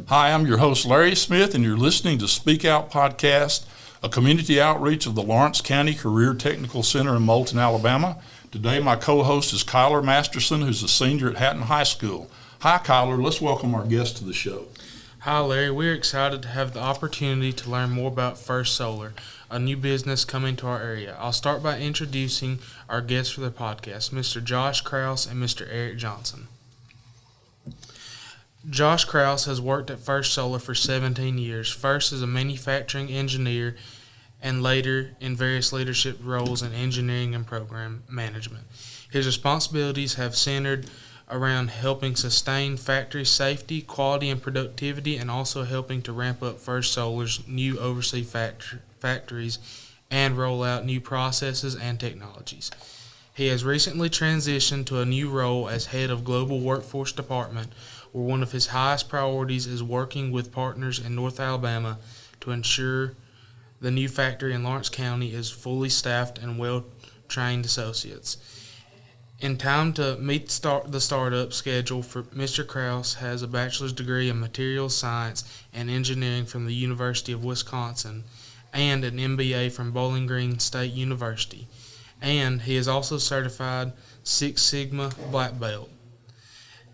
Hi, I'm your host, Larry Smith, and you're listening to Speak Out Podcast, a community outreach of the Lawrence County Career Technical Center in Moulton, Alabama. Today, my co-host is Kyler Masterson, who's a senior at Hatton High School. Hi, Kyler. Let's welcome our guest to the show. Hi, Larry. We're excited to have the opportunity to learn more about First Solar, a new business coming to our area. I'll start by introducing our guests for the podcast, Mr. Josh Krauss and Mr. Eric Johnson. Josh Krauss has worked at First Solar for 17 years, first as a manufacturing engineer and later in various leadership roles in engineering and program management. His responsibilities have centered around helping sustain factory safety, quality, and productivity, and also helping to ramp up First Solar's new overseas factories and roll out new processes and technologies. He has recently transitioned to a new role as head of Global Workforce Department, where one of his highest priorities is working with partners in North Alabama to ensure the new factory in Lawrence County is fully staffed and well-trained associates. In time to meet the startup schedule, for Mr. Krauss has a bachelor's degree in materials science and engineering from the University of Wisconsin and an MBA from Bowling Green State University. And he is also certified Six Sigma Black Belt.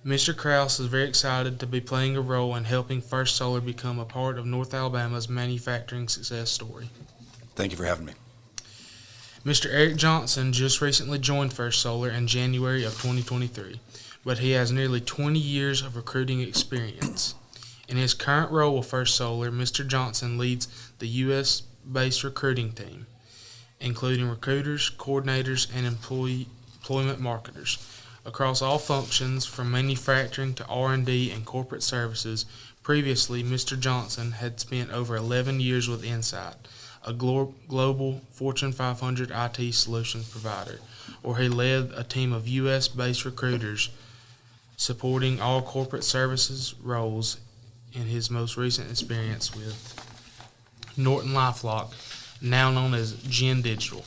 Mr. Krauss is very excited to be playing a role in helping First Solar become a part of North Alabama's manufacturing success story. Thank you for having me. Mr. Eric Johnson just recently joined First Solar in January of 2023, but he has nearly 20 years of recruiting experience. In his current role with First Solar, Mr. Johnson leads the U.S.-based recruiting team, including recruiters, coordinators, and employment marketers. Across all functions, from manufacturing to R&D and corporate services. Previously, Mr. Johnson had spent over 11 years with Insight, a global Fortune 500 IT solutions provider, where he led a team of U.S.-based recruiters supporting all corporate services roles. In his most recent experience with NortonLifeLock, now known as Gen Digital.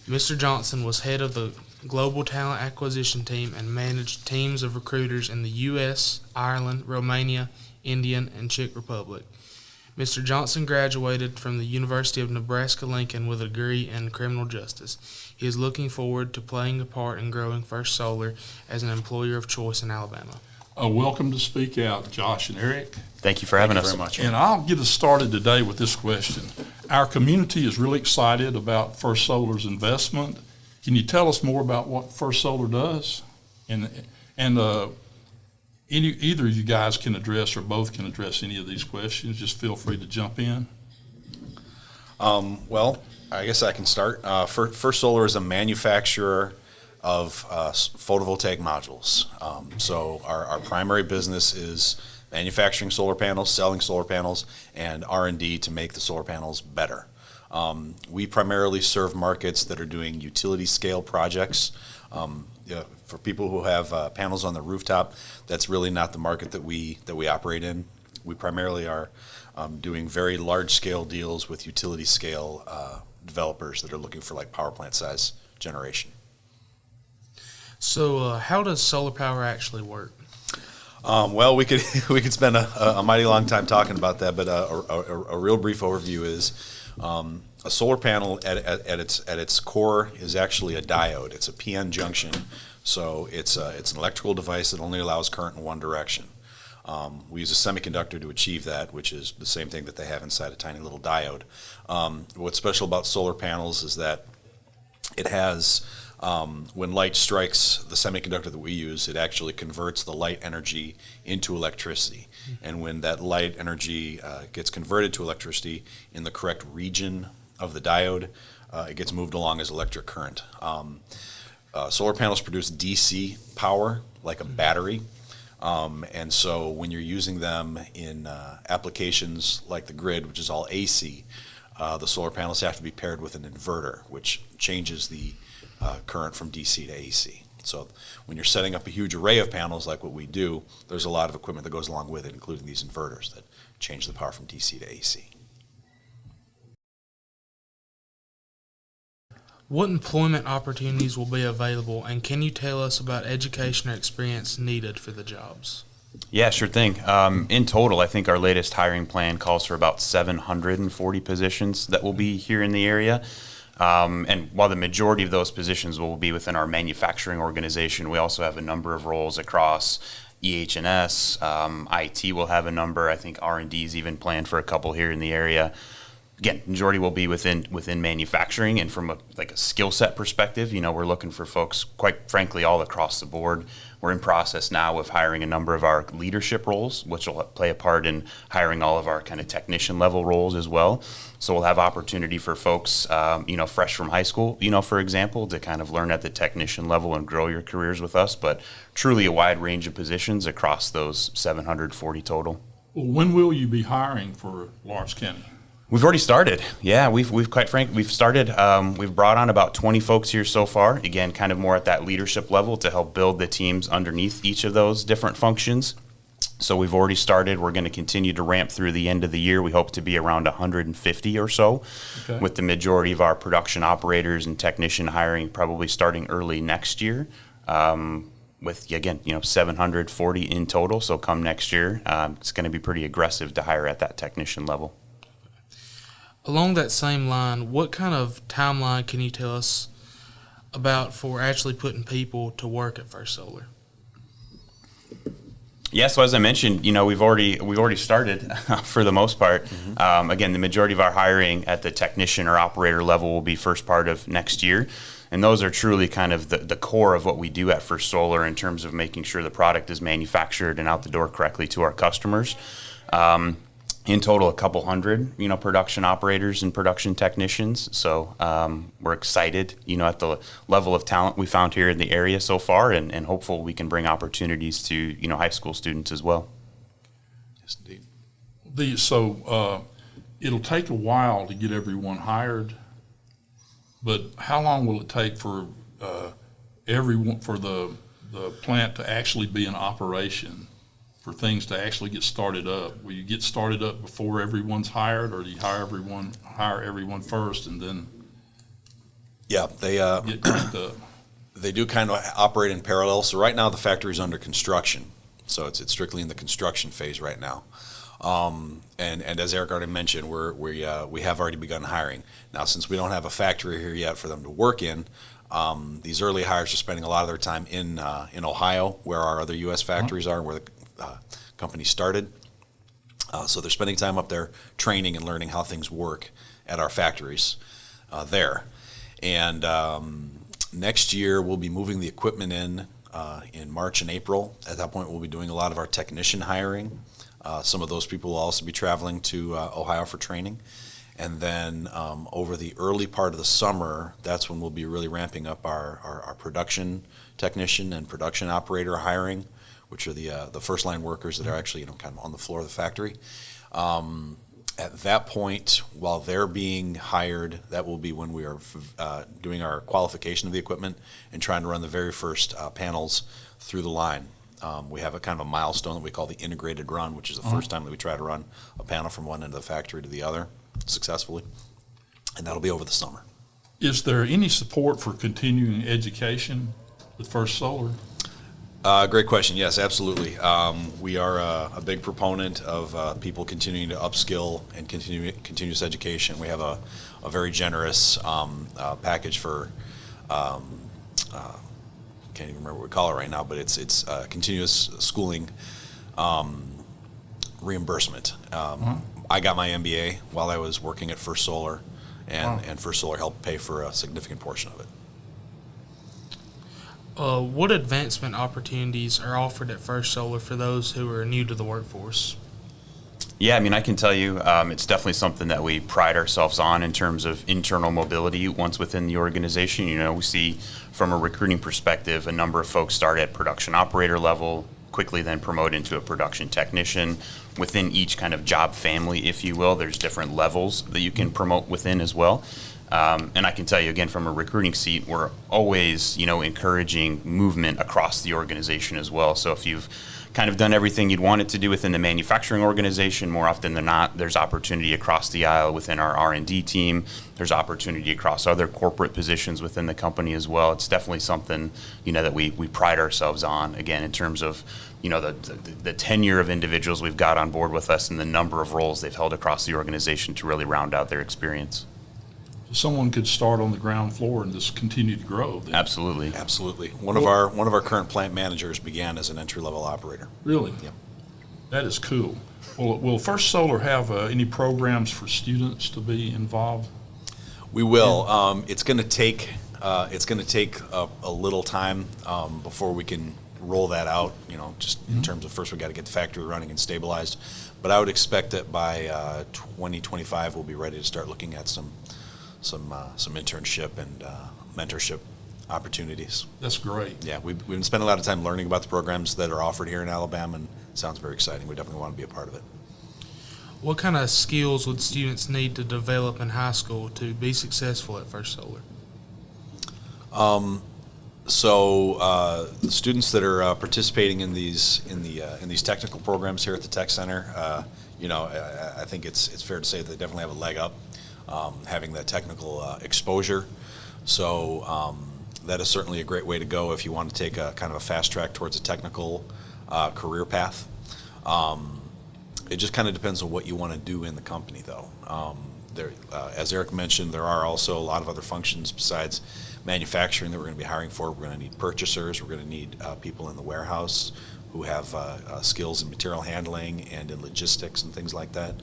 Mr. Johnson was head of the Global Talent Acquisition Team and managed teams of recruiters in the U.S., Ireland, Romania, India, and Czech Republic. Mr. Johnson graduated from the University of Nebraska-Lincoln with a degree in criminal justice. He is looking forward to playing a part in growing First Solar as an employer of choice in Alabama. Welcome to Speak Out, Josh and Eric. Thank you for having us. Very much. And I'll get us started today with this question. Our community is really excited about First Solar's investment. Can you tell us more about what First Solar does? And either of you guys can address or both can address any of these questions. Just feel free to jump in. Well, I guess I can start. First Solar is a manufacturer of photovoltaic modules. So our primary business is manufacturing solar panels, selling solar panels, and R&D to make the solar panels better. We primarily serve markets that are doing utility scale projects. For people who have panels on the rooftop, that's really not the market that we operate in. We primarily are doing very large scale deals with utility scale developers that are looking for like power plant size generation. So how does solar power actually work? Well, we could spend a mighty long time talking about that, but a real brief overview is a solar panel at its core is actually a diode. It's a PN junction, so it's an electrical device that only allows current in one direction. We use a semiconductor to achieve that, which is the same thing that they have inside a tiny little diode. What's special about solar panels is that it has when light strikes the semiconductor that we use, it actually converts the light energy into electricity. And when that light energy gets converted to electricity in the correct region of the diode, it gets moved along as electric current. Solar panels produce DC power like a battery. And so when you're using them in applications like the grid, which is all AC, the solar panels have to be paired with an inverter, which changes the current from DC to AC. So when you're setting up a huge array of panels like what we do, there's a lot of equipment that goes along with it, including these inverters that change the power from DC to AC. What employment opportunities will be available, and can you tell us about education or experience needed for the jobs? Yeah, sure thing. In total, I think our latest hiring plan calls for about 740 positions that will be here in the area. And while the majority of those positions will be within our manufacturing organization, we also have a number of roles across EH&S. IT will have a number. I think R&D is even planned for a couple here in the area. Again, majority will be within manufacturing, and from a skill set perspective, we're looking for folks, quite frankly, all across the board. We're in process now of hiring a number of our leadership roles, which will play a part in hiring all of our kind of technician level roles as well. So we'll have opportunity for folks, fresh from high school, for example, to kind of learn at the technician level and grow your careers with us. But truly a wide range of positions across those 740 total. Well, when will you be hiring for Lawrence County? We've already started. Yeah, we've started. We've brought on about 20 folks here so far. Again, kind of more at that leadership level to help build the teams underneath each of those different functions. So we've already started. We're going to continue to ramp through the end of the year. We hope to be around 150 or so, okay, with the majority of our production operators and technician hiring probably starting early next year. With, again, 740 in total. So come next year, it's going to be pretty aggressive to hire at that technician level. Along that same line, what kind of timeline can you tell us about for actually putting people to work at First Solar? Yeah, so as I mentioned, we've already started for the most part. Mm-hmm. Again, the majority of our hiring at the technician or operator level will be first part of next year. And those are truly kind of the core of what we do at First Solar in terms of making sure the product is manufactured and out the door correctly to our customers. In total, a couple hundred, production operators and production technicians. So we're excited, at the level of talent we found here in the area so far, and hopeful we can bring opportunities to, high school students as well. Yes, indeed. It'll take a while to get everyone hired, but how long will it take for the plant to actually be in operation? For things to actually get started up? Will you get started up before everyone's hired, or do you hire everyone first and then get cranked up? They do kind of operate in parallel. So right now the factory is under construction, so it's strictly in the construction phase right now. And as Eric already mentioned, we have already begun hiring. Now, since we don't have a factory here yet for them to work in, these early hires are spending a lot of their time in Ohio, where our other U.S. factories are, and where the company started. So they're spending time up there training and learning how things work at our factories there. And next year we'll be moving the equipment in March and April. At that point we'll be doing a lot of our technician hiring. Some of those people will also be traveling to Ohio for training. And then over the early part of the summer, that's when we'll be really ramping up our production technician and production operator hiring, which are the first line workers that are actually kind of on the floor of the factory. At that point, while they're being hired, that will be when we are doing our qualification of the equipment and trying to run the very first panels through the line. We have a kind of a milestone that we call the integrated run, which is the first time that we try to run a panel from one end of the factory to the other successfully, and that'll be over the summer. Is there any support for continuing education with First Solar? Great question. Yes, absolutely. We are a big proponent of people continuing to upskill and continuous education. We have a very generous package for can't even remember what we call it right now, but it's continuous schooling reimbursement. I got my MBA while I was working at First Solar, and First Solar helped pay for a significant portion of it. What advancement opportunities are offered at First Solar for those who are new to the workforce? Yeah, I can tell you it's definitely something that we pride ourselves on in terms of internal mobility once within the organization. We see from a recruiting perspective a number of folks start at production operator level, quickly then promote into a production technician. Within each kind of job family, if you will, there's different levels that you can promote within as well. And I can tell you again from a recruiting seat, we're always, encouraging movement across the organization as well. So if you've kind of done everything you'd want it to do within the manufacturing organization, more often than not, there's opportunity across the aisle within our R&D team. There's opportunity across other corporate positions within the company as well. It's definitely something, that we pride ourselves on, again, in terms of, the tenure of individuals we've got on board with us and the number of roles they've held across the organization to really round out their experience. Someone could start on the ground floor and just continue to grow then. Absolutely. Absolutely. One of our current plant managers began as an entry-level operator. Really? Yep. That is cool. Will First Solar have any programs for students to be involved? We will. It's going to take a little time before we can roll that out. Just in terms of first we got to get the factory running and stabilized. But I would expect that by 2025 we'll be ready to start looking at some internship and mentorship opportunities. That's great. Yeah, we've been spending a lot of time learning about the programs that are offered here in Alabama, and it sounds very exciting. We definitely want to be a part of it. What kind of skills would students need to develop in high school to be successful at First Solar? So the students that are participating in these technical programs here at the Tech Center, I think it's fair to say that they definitely have a leg up, having that technical exposure. So that is certainly a great way to go if you want to take a kind of a fast track towards a technical career path. It just kind of depends on what you want to do in the company, though. As Eric mentioned, there are also a lot of other functions besides manufacturing that we're going to be hiring for. We're going to need purchasers. We're going to need people in the warehouse who have skills in material handling and in logistics and things like that.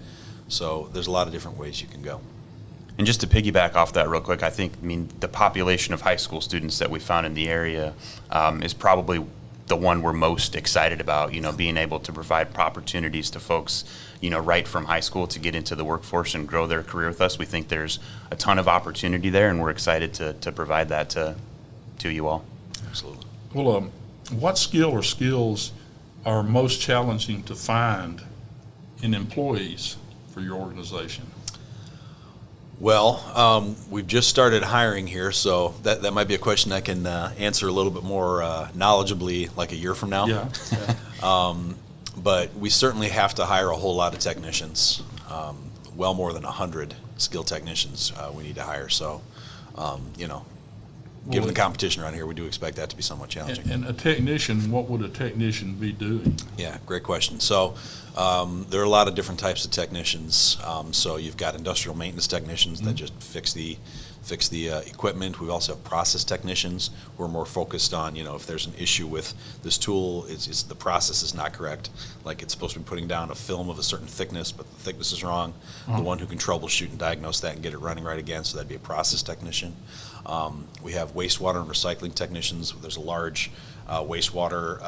So there's a lot of different ways you can go. And just to piggyback off that real quick, I mean, the population of high school students that we found in the area is probably the one we're most excited about, being able to provide opportunities to folks, right from high school to get into the workforce and grow their career with us. We think there's a ton of opportunity there, and we're excited to provide that to you all. Absolutely. Well, what skill or skills are most challenging to find in employees for your organization? Well, we've just started hiring here, so that might be a question I can answer a little bit more knowledgeably like a year from now. Yeah. But we certainly have to hire a whole lot of technicians, well more than 100 skilled technicians we need to hire. So, given the competition around here, we do expect that to be somewhat challenging. And a technician, what would a technician be doing? Yeah, great question. So there are a lot of different types of technicians. So you've got industrial maintenance technicians that just fix the equipment. We also have process technicians who are more focused on, if there's an issue with this tool, it's the process is not correct. Like it's supposed to be putting down a film of a certain thickness, but the thickness is wrong. The one who can troubleshoot and diagnose that and get it running right again, so that'd be a process technician. We have wastewater and recycling technicians. There's a large wastewater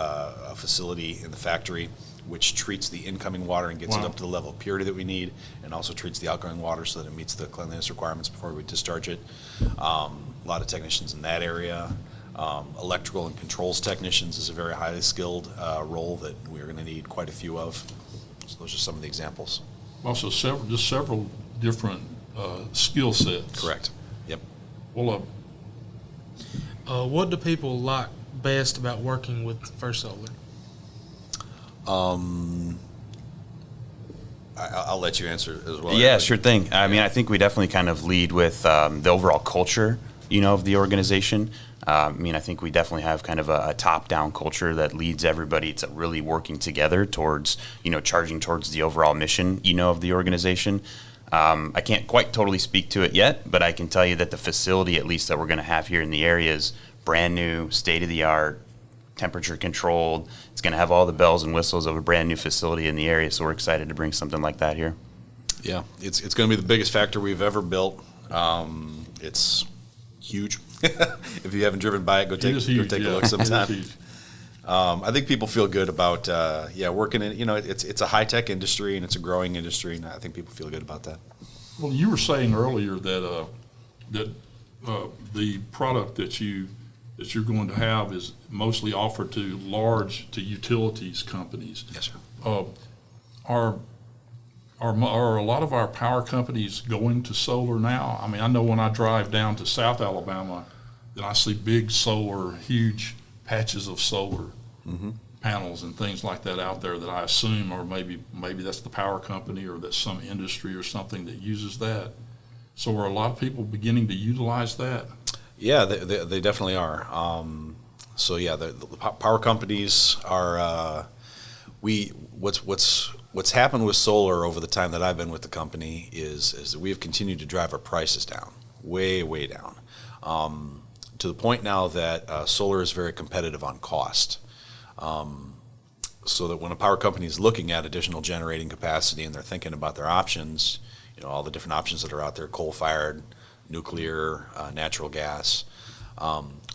facility in the factory which treats the incoming water and gets it up to the level of purity that we need, and also treats the outgoing water so that it meets the cleanliness requirements before we discharge it. A lot of technicians in that area. Electrical and controls technicians is a very highly skilled role that we're going to need quite a few of. So those are some of the examples. Also, several different skill sets. Correct. Yep. Well, what do people like best about working with First Solar? I'll let you answer as well. Yeah, sure thing. I mean, I think we definitely kind of lead with the overall culture, of the organization. I think we definitely have kind of a top-down culture that leads everybody to really working together towards, charging towards the overall mission, of the organization. I can't quite totally speak to it yet, but I can tell you that the facility, at least that we're going to have here in the area, is brand new, state-of-the-art, temperature controlled. It's going to have all the bells and whistles of a brand new facility in the area, so we're excited to bring something like that here. Yeah, it's going to be the biggest factory we've ever built. It's huge. If you haven't driven by it, go take a look sometime. I think people feel good about working in, it's a high-tech industry and it's a growing industry, and I think people feel good about that. Well, you were saying earlier that the product that you're going to have is mostly offered to utilities companies. Yes, sir. Are a lot of our power companies going to solar now? I mean, I know when I drive down to South Alabama, then I see big solar, huge patches of solar panels and things like that out there that I assume, or maybe that's the power company or that's some industry or something that uses that. So are a lot of people beginning to utilize that? Yeah, they definitely are. So yeah, the power companies are. What's happened with solar over the time that I've been with the company is that we have continued to drive our prices down, way down, to the point now that solar is very competitive on cost. So that when a power company is looking at additional generating capacity and they're thinking about their options, all the different options that are out there, coal-fired, nuclear, natural gas,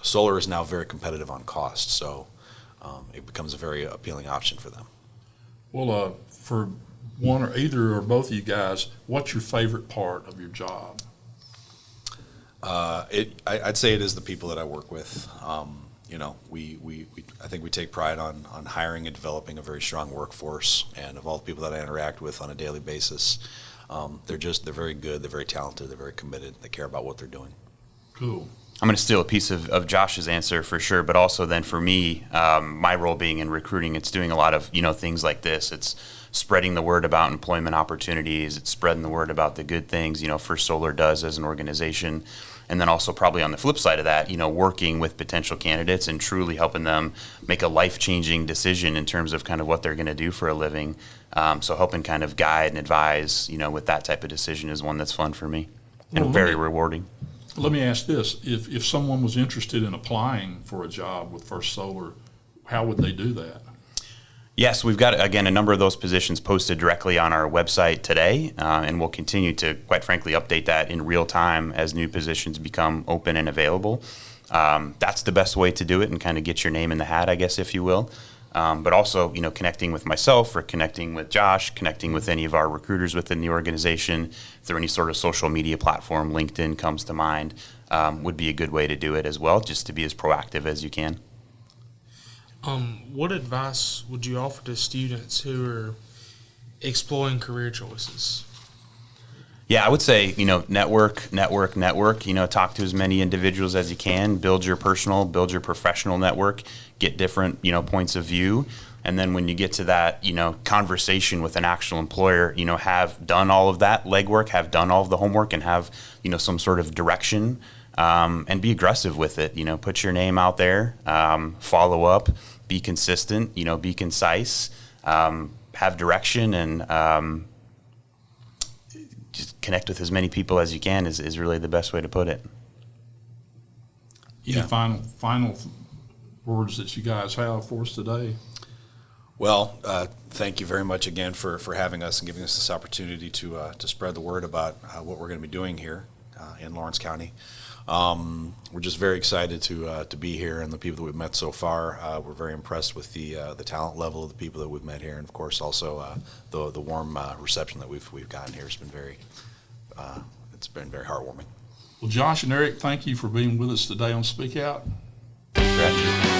solar is now very competitive on cost. So it becomes a very appealing option for them. Well, for one or either or both of you guys, what's your favorite part of your job? I'd say it is the people that I work with. I think we take pride on hiring and developing a very strong workforce, and of all the people that I interact with on a daily basis, they're very good, they're very talented, they're very committed, they care about what they're doing. Cool. I'm going to steal a piece of Josh's answer for sure, but also then for me, my role being in recruiting, it's doing a lot of things like this. It's spreading the word about employment opportunities. It's spreading the word about the good things First Solar does as an organization, and then also probably on the flip side of that, working with potential candidates and truly helping them make a life-changing decision in terms of kind of what they're going to do for a living. So helping kind of guide and advise, with that type of decision is one that's fun for me and very rewarding. Let me ask this. If someone was interested in applying for a job with First Solar, how would they do that? Yes, we've got, again, a number of those positions posted directly on our website today, and we'll continue to, quite frankly, update that in real time as new positions become open and available. That's the best way to do it and kind of get your name in the hat, I guess, if you will. But also, connecting with myself or connecting with Josh, connecting with any of our recruiters within the organization through any sort of social media platform, LinkedIn comes to mind, would be a good way to do it as well, just to be as proactive as you can. What advice would you offer to students who are exploring career choices? Yeah, I would say, network, talk to as many individuals as you can, build your professional network, get different, points of view. And then when you get to that, conversation with an actual employer, have done all of that legwork, have done all of the homework, and have, some sort of direction, and be aggressive with it. Put your name out there, follow up, be consistent, be concise, have direction, and just connect with as many people as you can is really the best way to put it. Any final words that you guys have for us today? Well, thank you very much again for having us and giving us this opportunity to spread the word about what we're going to be doing here in Lawrence County. We're just very excited to be here, and the people that we've met so far. We're very impressed with the talent level of the people that we've met here, and of course also the warm reception that we've gotten here has been it's been very heartwarming. Well, Josh and Eric, thank you for being with us today on Speak Out. Thanks for having me.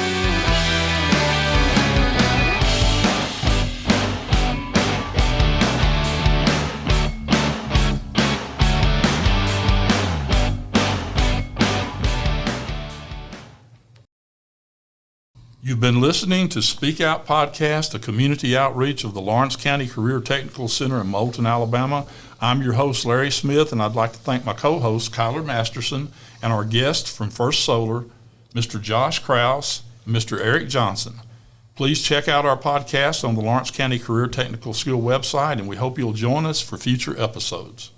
You've been listening to Speak Out Podcast, a community outreach of the Lawrence County Career Technical Center in Moulton, Alabama. I'm your host, Larry Smith, and I'd like to thank my co-host, Kyler Masterson, and our guests from First Solar, Mr. Josh Krauss and Mr. Eric Johnson. Please check out our podcast on the Lawrence County Career Technical School website, and we hope you'll join us for future episodes.